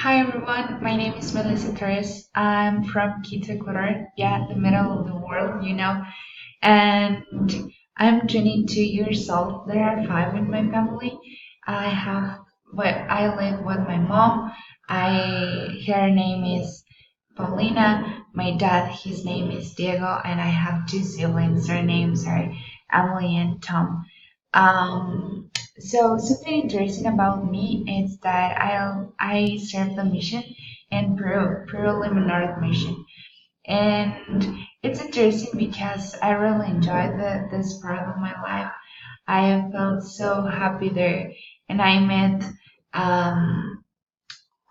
Hi everyone, my name is Melissa Torres. I'm from Quito, Ecuador, yeah, the middle of the world, and I'm 22 years old. There are five in my family. I have, I live with my mom. Her name is Paulina. My dad, his name is Diego, and I have two siblings. Their names are Emily and Tom. Um, so something interesting about me is that I serve the mission in Peru Lima North mission, and it's interesting because I really enjoyed this part of my life. I have felt so happy there, and I met um,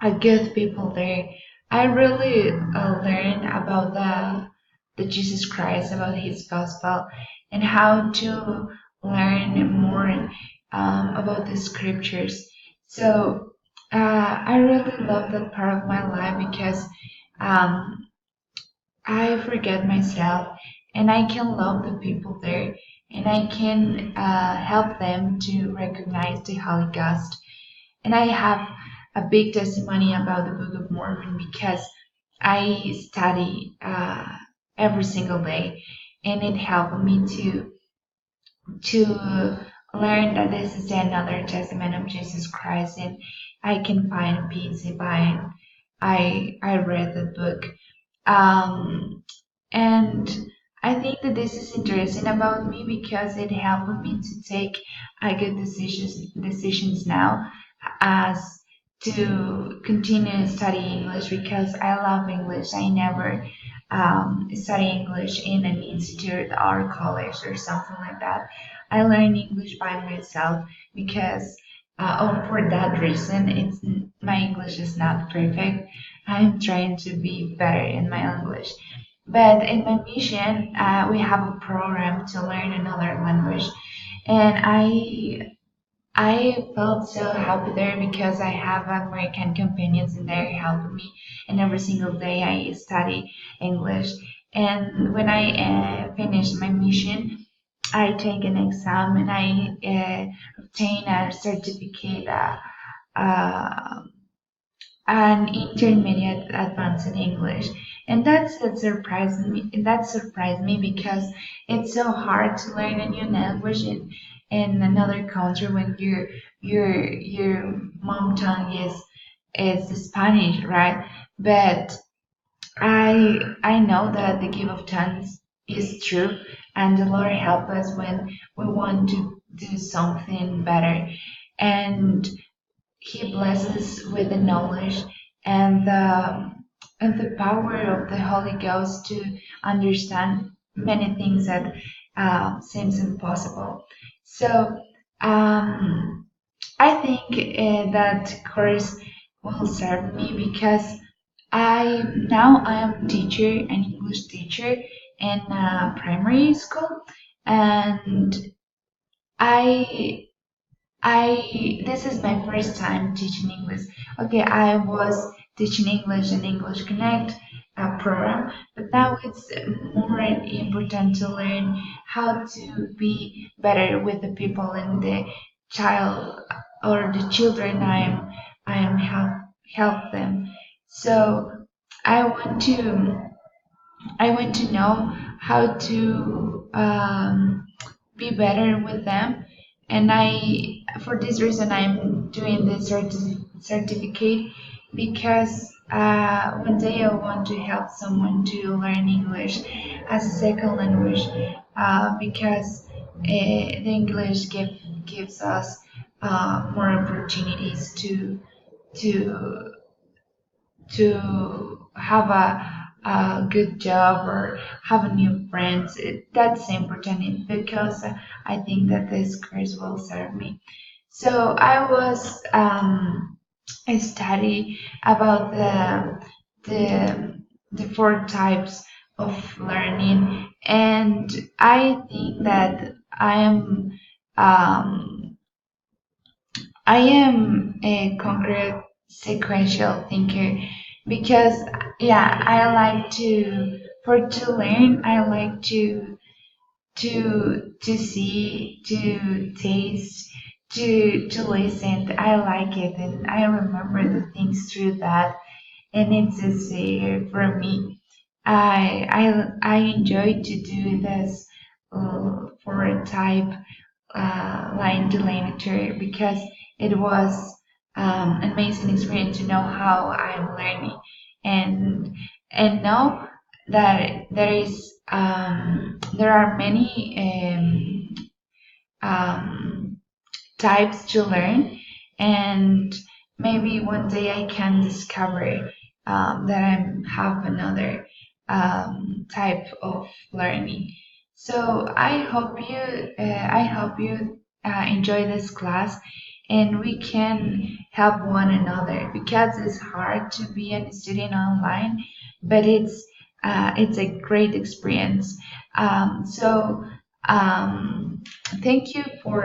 a good people there. I really learned about the Jesus Christ, about His gospel, and how to learn more about the scriptures. So I really love that part of my life because um, I forget myself and I can love the people there and I can help them to recognize the Holy Ghost. And I have a big testimony about the Book of Mormon because I study every single day and it helped me to learn that this is another testament of Jesus Christ and I can find peace if I read the book. Um, and I think that this is interesting about me because it helped me to take good decisions now as to continue studying English because I love English. I never study English in an institute or college or something like that. I learn English by myself because for that reason, my English is not perfect. I'm trying to be better in my English. But in my mission, we have a program to learn another language, and I felt so happy there because I have American companions and they're helping me. And every single day I study English. And when I finish my mission, I take an exam and I obtain a certificate, uh, an intermediate advanced in English. And that surprised me because it's so hard to learn a new language in another country when your mom tongue is Spanish, right? But I know that the gift of tongues is true and the Lord help us when we want to do something better. And he blesses with the knowledge and the power of the Holy Ghost to understand many things that seems impossible. So um, I think that course will serve me because I am teacher, an English teacher in primary school, and I this is my first time teaching English. Okay, I was teaching English in English Connect program, but now it's more important to learn how to be better with the people and the child or the children I am help them. So I want to I want to know how to be better with them. And for this reason, I'm doing this certificate because one day I want to help someone to learn English as a second language because the English gives us more opportunities to to have a good job or have a new friends. That's important because I think that this course will serve me. So I study about the four types of learning, and I think that um, I am a concrete sequential thinker because yeah, I like to learn, I like to see, to taste, to listen. I like it, and I remember the things through that, and it's easier for me. I enjoy to do this for a type line delineator because it was an amazing experience to know how I'm learning, and know that there are many types to learn, and maybe one day I can discover that I have another type of learning. So I hope you enjoy this class, and we can help one another because it's hard to be a student online, but it's a great experience. So thank you for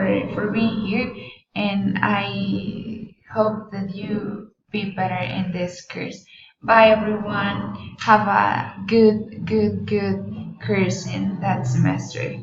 being here, and I hope that you be better in this course. Bye everyone. Have a good course in that semester.